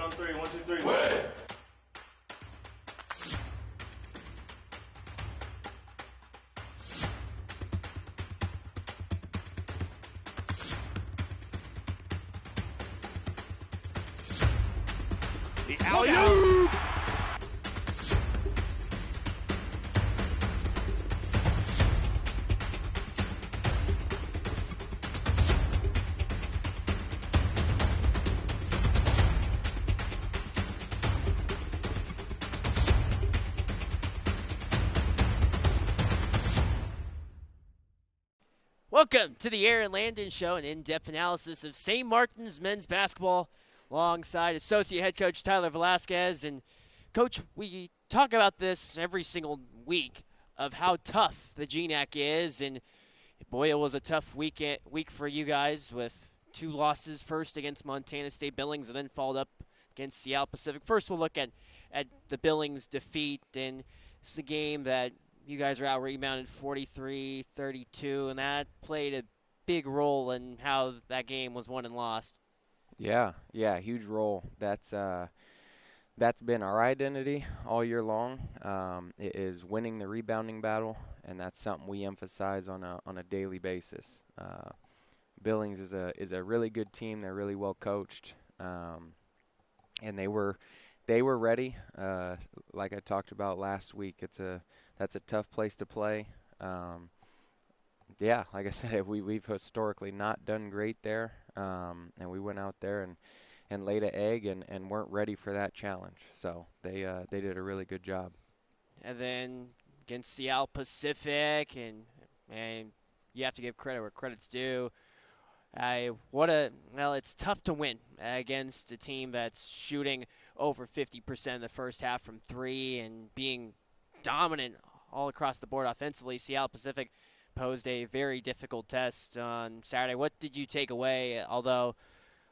on three. 1, 2, 3. Win! The alley-oop! Welcome to the Aaron Landon Show, an in-depth analysis of St. Martin's men's basketball alongside Associate Head Coach Tyler Velasquez. And, Coach, we talk about this every single week of how tough the GNAC is. And, boy, it was a tough week for you guys with 2 losses, first against Montana State Billings and then followed up against Seattle Pacific. First, we'll look at the Billings defeat, and it's a game that you guys are out-rebounded 43-32, and that played a big role in how that game was won and lost. Yeah, huge role. That's been our identity all year long. It is winning the rebounding battle, and that's something we emphasize on a daily basis. Billings is a really good team. They're really well coached, and they were ready. Like I talked about last week, that's a tough place to play. Yeah, like I said, we've historically not done great there, and we went out there and laid an egg and weren't ready for that challenge. So they did a really good job. And then against Seattle Pacific, and you have to give credit where credit's due. It's tough to win against a team that's shooting over 50% in the first half from 3 and being dominant all across the board offensively. Seattle Pacific posed a very difficult test on Saturday. What did you take away? Although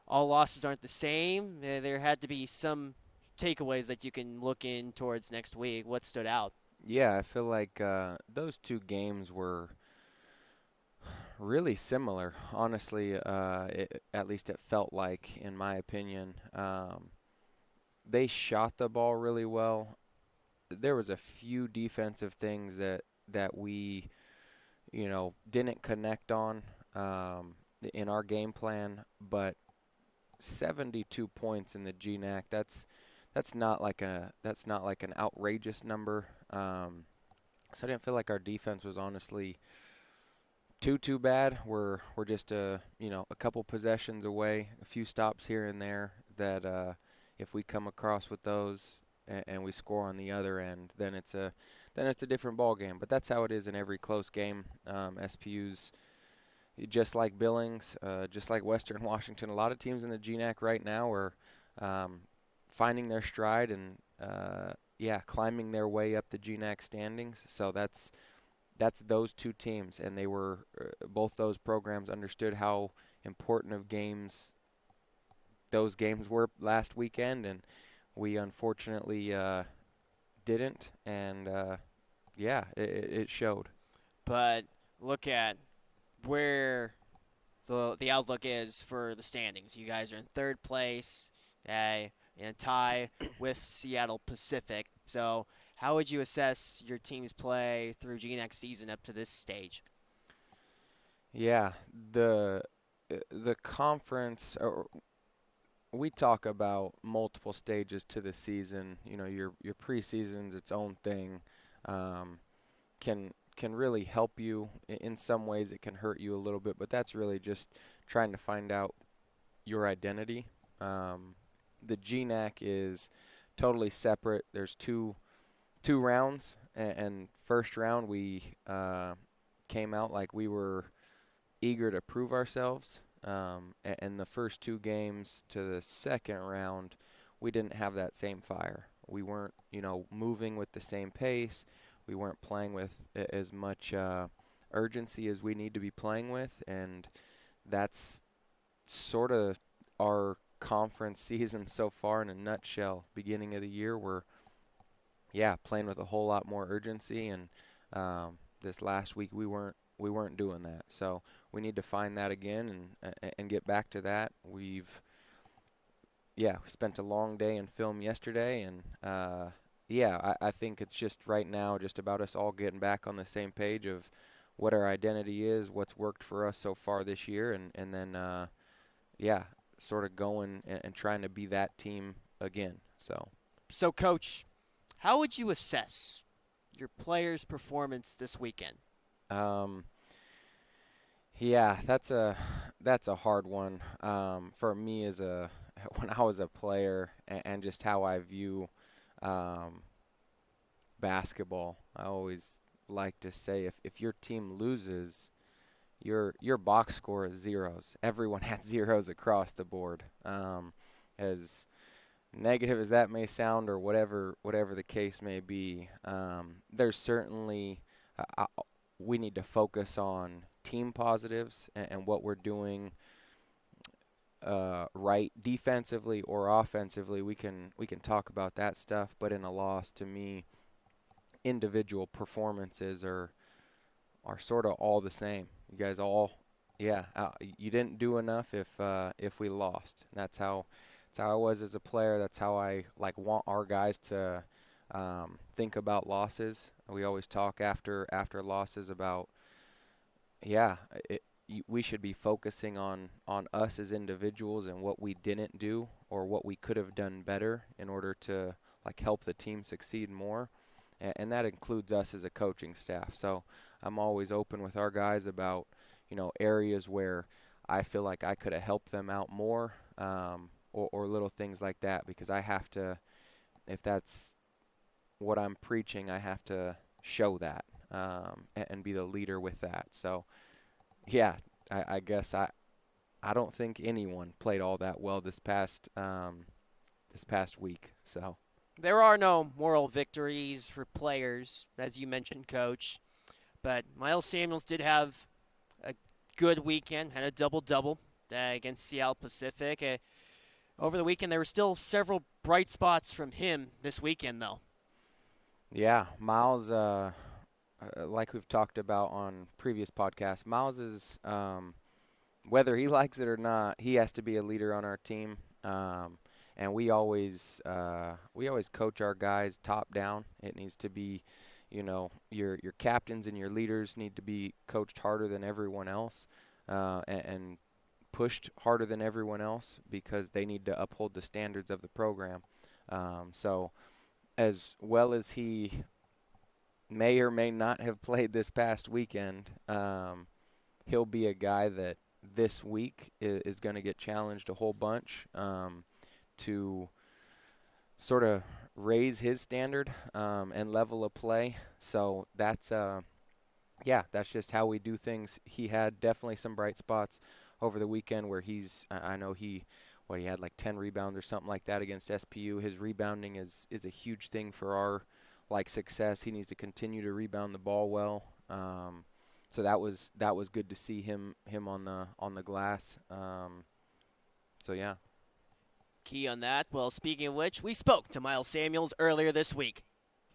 all losses aren't the same, there had to be some takeaways that you can look in towards next week. What stood out? Yeah, I feel like those 2 games were really similar. Honestly, at least it felt like, in my opinion. They shot the ball really well. There was a few defensive things that we, didn't connect on in our game plan, but 72 points in the GNAC, that's not like an outrageous number. So I didn't feel like our defense was honestly too bad. We're just a couple possessions away, a few stops here and there that if we come across with those and we score on the other end, then it's a different ball game. But that's how it is in every close game. SPU's just like Billings, just like Western Washington. A lot of teams in the GNAC right now are finding their stride and climbing their way up the GNAC standings. So that's those 2 teams, and they were both those programs understood how important of games those games were last weekend, and we unfortunately didn't, and it showed. But look at where the outlook is for the standings. You guys are in 3rd place, in a tie with Seattle Pacific. So how would you assess your team's play through GNAC season up to this stage? Yeah, the conference, we talk about multiple stages to the season. Your preseason's its own thing. Can really help you. In some ways it can hurt you a little bit, but that's really just trying to find out your identity. The GNAC is totally separate. There's two rounds, and first round we came out like we were eager to prove ourselves. And the first 2 games to the second round, we didn't have that same fire. We weren't, moving with the same pace. We weren't playing with as much urgency as we need to be playing with, and that's sort of our conference season so far in a nutshell. Beginning of the year, we're playing with a whole lot more urgency, and this last week we weren't doing that. So we need to find that again and get back to that. We've we spent a long day in film yesterday, and I think it's just right now just about us all getting back on the same page of what our identity is, what's worked for us so far this year, and then sort of going and trying to be that team again. So, Coach, how would you assess your players' performance this weekend? That's a hard one for me when I was a player, and just how I view basketball. I always like to say if your team loses, your box score is zeros. Everyone had zeros across the board. As negative as that may sound, or whatever the case may be, there's certainly we need to focus on team positives and what we're doing right defensively or offensively. We can talk about that stuff, but in a loss, to me, individual performances are sort of all the same. You guys all, you didn't do enough if we lost. And that's how I was as a player. That's how I want our guys to think about losses. We always talk after losses about we should be focusing on us as individuals and what we didn't do or what we could have done better in order to help the team succeed more. And that includes us as a coaching staff. So I'm always open with our guys about, areas where I feel like I could have helped them out more, or little things like that, because I have to, if that's what I'm preaching, I have to show that and be the leader with that. So, I guess I don't think anyone played all that well this past week. So. There are no moral victories for players, as you mentioned, Coach. But Myles Samuels did have a good weekend, had a double-double against Seattle Pacific. Over the weekend, there were still several bright spots from him this weekend, though. Yeah, Myles, like we've talked about on previous podcasts, Myles is, whether he likes it or not, he has to be a leader on our team. And we always coach our guys top down. It needs to be, your captains and your leaders need to be coached harder than everyone else, and pushed harder than everyone else, because they need to uphold the standards of the program. So as well as he may or may not have played this past weekend, he'll be a guy that this week is going to get challenged a whole bunch to sort of raise his standard and level of play. So that's just how we do things. He had definitely some bright spots over the weekend where I know he had like 10 rebounds or something like that against SPU. His rebounding is a huge thing for our success. He needs to continue to rebound the ball well. So that was good to see him on the glass. So yeah. Key on that. Well, speaking of which, we spoke to Myles Samuels earlier this week.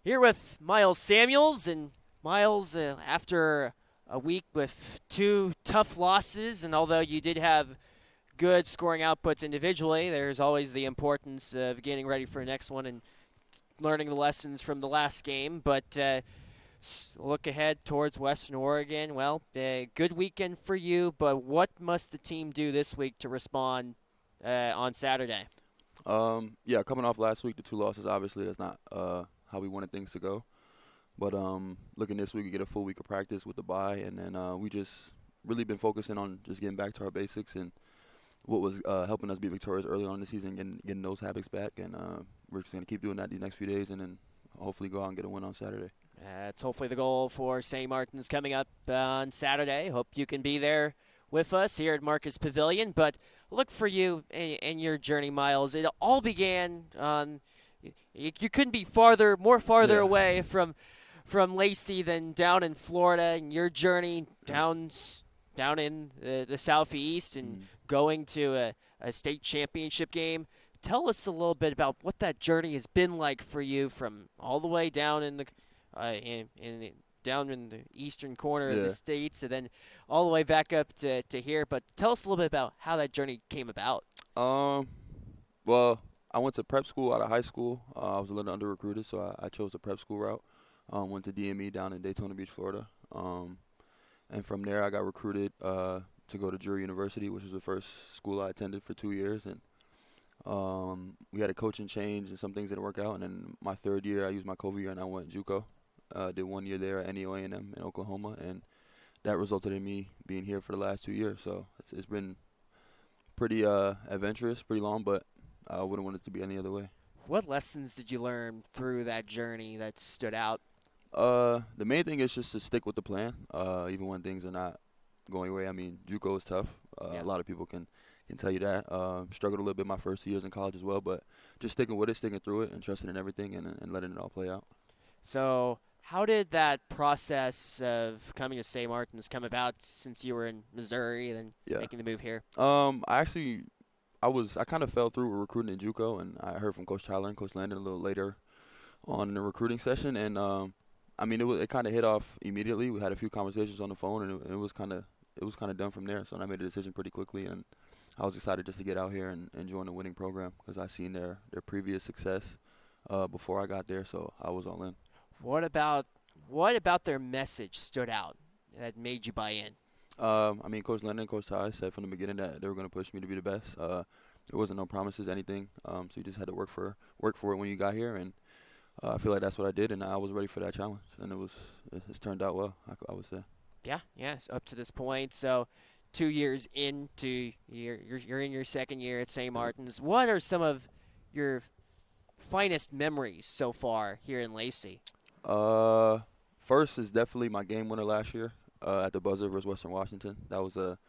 Here with Myles Samuels, and Myles, after a week with 2 tough losses, and although you did have good scoring outputs individually, there's always the importance of getting ready for the next one and learning the lessons from the last game. But look ahead towards Western Oregon. Well, a good weekend for you, but what must the team do this week to respond on Saturday? Coming off last week, the 2 losses, obviously that's not how we wanted things to go. But looking this week, we get a full week of practice with the bye, and then we just really been focusing on just getting back to our basics and what was helping us be victorious early on in the season, getting those habits back. And we're just going to keep doing that these next few days, and then hopefully go out and get a win on Saturday. That's hopefully the goal for St. Martin's coming up on Saturday. Hope you can be there with us here at Marcus Pavilion. But look for you and your journey, Myles. It all began on you couldn't be more farther away from Lacey than down in Florida, and your journey down in the southeast and going to a state championship game. Tell us a little bit about what that journey has been like for you, from all the way down in the down in the eastern corner of the states, and then all the way back up to here. But tell us a little bit about how that journey came about. Well, I went to prep school out of high school. I was a little under recruited, so I chose the prep school route. Went to DME down in Daytona Beach, Florida. And from there, I got recruited to go to Drury University, which was the first school I attended for 2 years. And we had a coaching change, and some things didn't work out. And then my third year, I used my COVID year, and I went JUCO. Did 1 year there at NEO A&M in Oklahoma, and that resulted in me being here for the last 2 years. So it's been pretty adventurous, pretty long, but I wouldn't want it to be any other way. What lessons did you learn through that journey that stood out? The main thing is just to stick with the plan, even when things are not going your way. I mean, JUCO is tough. A lot of people can tell you that. Struggled a little bit my first 2 years in college as well, but just sticking with it, sticking through it, and trusting in everything and letting it all play out. So how did that process of coming to St. Martin's come about since you were in Missouri and then making the move here? I kind of fell through with recruiting in JUCO, and I heard from Coach Tyler and Coach Landon a little later on in the recruiting session, and I mean, it kind of hit off immediately. We had a few conversations on the phone, and it was kind of done from there. So I made a decision pretty quickly, and I was excited just to get out here and join the winning program because I seen their previous success before I got there. So I was all in. What about their message stood out that made you buy in? I mean, Coach Lennon and Coach Ty said from the beginning that they were going to push me to be the best. There wasn't no promises, anything. So you just had to work for it when you got here, and I feel like that's what I did, and I was ready for that challenge, and it's turned out well, I would say. Yes, up to this point. So 2 years into you're in your second year at St. Martin's. What are some of your finest memories so far here in Lacey? First is definitely my game winner last year at the buzzer versus Western Washington. That was a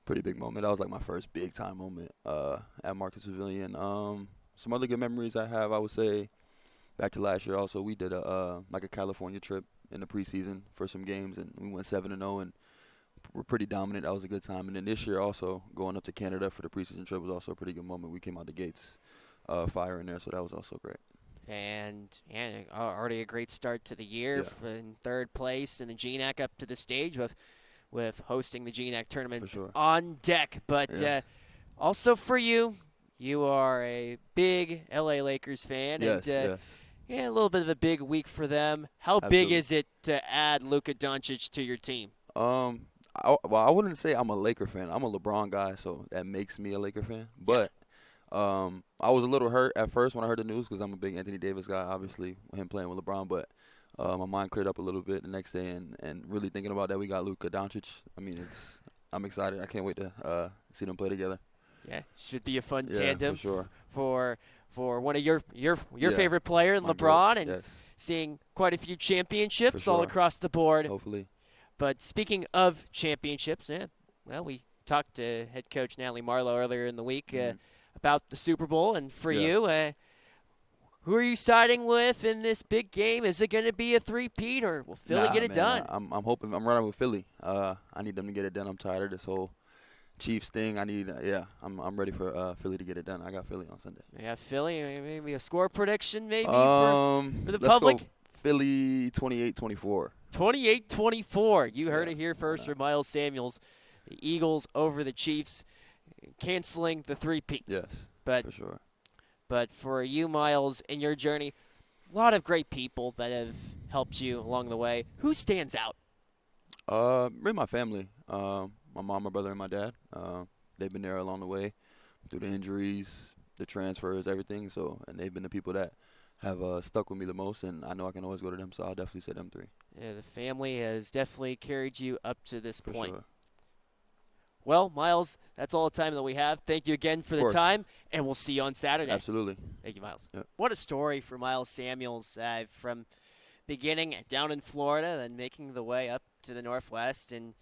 pretty big moment. That was like my first big time moment at Marcus Pavilion. Some other good memories I have, I would say, back to last year also, we did a California trip in the preseason for some games, and we went 7-0, and we're pretty dominant. That was a good time. And then this year also, going up to Canada for the preseason trip was also a pretty good moment. We came out the gates firing there, so that was also great. And already a great start to the year in third place in the GNAC up to the stage with hosting the GNAC tournament on deck. But also for you, you are a big LA Lakers fan. Yes, and a little bit of a big week for them. How big is it to add Luka Doncic to your team? I wouldn't say I'm a Laker fan. I'm a LeBron guy, so that makes me a Laker fan. But I was a little hurt at first when I heard the news because I'm a big Anthony Davis guy, obviously, with him playing with LeBron. But my mind cleared up a little bit the next day, and really thinking about that, we got Luka Doncic. I mean, I'm excited. I can't wait to see them play together. Yeah, should be a fun tandem for sure. For one of your favorite player, LeBron, and seeing quite a few championships all across the board. Hopefully. But speaking of championships, we talked to head coach Natalie Marlowe earlier in the week about the Super Bowl, and for you, who are you siding with in this big game? Is it going to be a three-peat, or will Philly get it done? I'm hoping. I'm running with Philly. I need them to get it done. I'm tired of this whole Chiefs thing. I'm ready for Philly to get it done. I got Philly on Sunday. Yeah, Philly. Maybe a score prediction, maybe for the public. Go Philly 28-24. 28-24. You heard it here first from Myles Samuels. The Eagles over the Chiefs, canceling the three-peat. Yes, for sure. But for you, Myles, in your journey, a lot of great people that have helped you along the way. Who stands out? Really my family. My mom, my brother, and my dad. They've been there along the way through the injuries, the transfers, everything. And they've been the people that have stuck with me the most, and I know I can always go to them, so I'll definitely say them three. Yeah, the family has definitely carried you up to this point. Sure. Well, Myles, that's all the time that we have. Thank you again for the time, and we'll see you on Saturday. Absolutely. Thank you, Myles. Yep. What a story for Myles Samuels from beginning down in Florida, then making the way up to the Northwest, and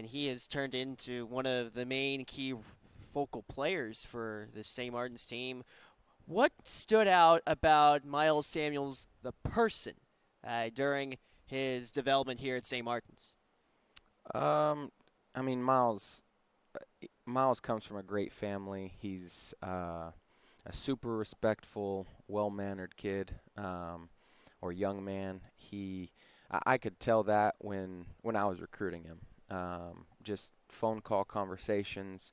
he has turned into one of the main key focal players for the St. Martin's team. What stood out about Myles Samuels, the person, during his development here at St. Martin's? I mean, Myles comes from a great family. He's a super respectful, well-mannered kid or young man. I could tell that when I was recruiting him. Just phone call conversations,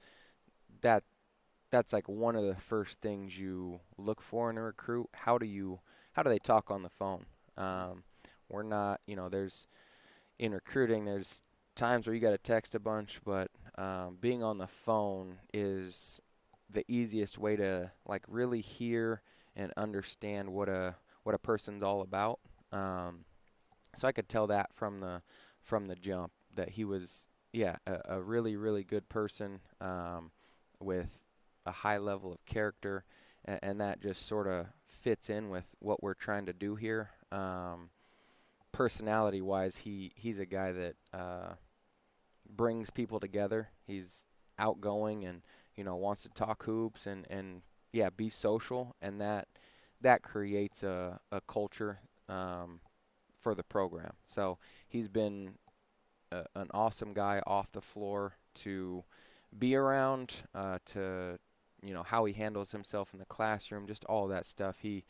that's like one of the first things you look for in a recruit. How do they talk on the phone? We're not, there's in recruiting, there's times where you got to text a bunch, but being on the phone is the easiest way to like really hear and understand what a person's all about. So I could tell that from the jump that he was, a really, really good person with a high level of character, and that just sort of fits in with what we're trying to do here. Personality-wise, he's a guy that brings people together. He's outgoing and wants to talk hoops and be social, and that creates a culture for the program. So he's been an awesome guy off the floor to be around, to how he handles himself in the classroom, just all that stuff. He's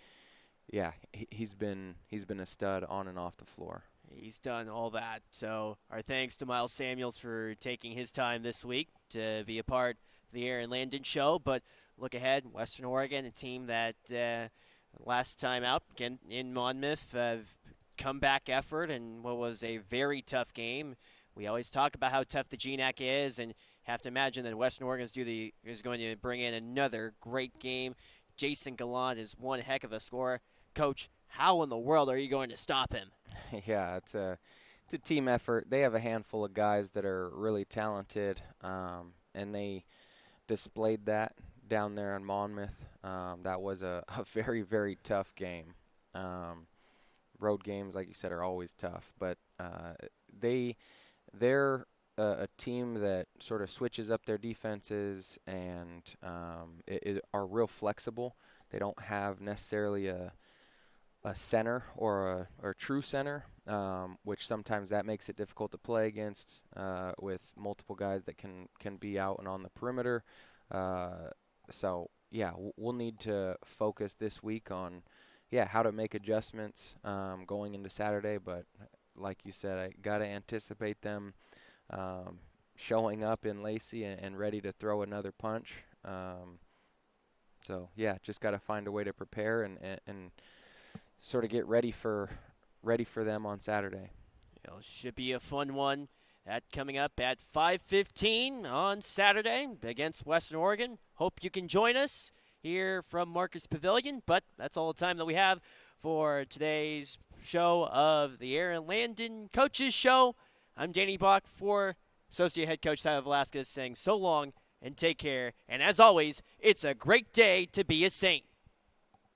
been a stud on and off the floor. He's done all that. So our thanks to Myles Samuels for taking his time this week to be a part of the Aaron Landon Show. But look ahead, Western Oregon, a team that last time out again in Monmouth, comeback effort and what was a very tough game. We always talk about how tough the GNAC is, and have to imagine that Western Oregon is going to bring in another great game. Jason Gallant is one heck of a scorer. Coach, how in the world are you going to stop him? Yeah, it's a team effort. They have a handful of guys that are really talented, and they displayed that down there in Monmouth. That was a very, very tough game. Road games, like you said, are always tough, but they're a team that sort of switches up their defenses and are real flexible. They don't have necessarily a center or a true center, which sometimes that makes it difficult to play against with multiple guys that can be out and on the perimeter. So we'll need to focus this week on how to make adjustments going into Saturday. But like you said, I got to anticipate them showing up in Lacey and ready to throw another punch. Just got to find a way to prepare and sort of get ready for them on Saturday. It should be a fun one. That coming up at 5:15 on Saturday against Western Oregon. Hope you can join us here from Marcus Pavilion, but that's all the time that we have for today's show of the Aaron Landon Coaches Show. I'm Danny Bach for Associate Head Coach Tyler Velasquez saying so long and take care. And as always, it's a great day to be a Saint.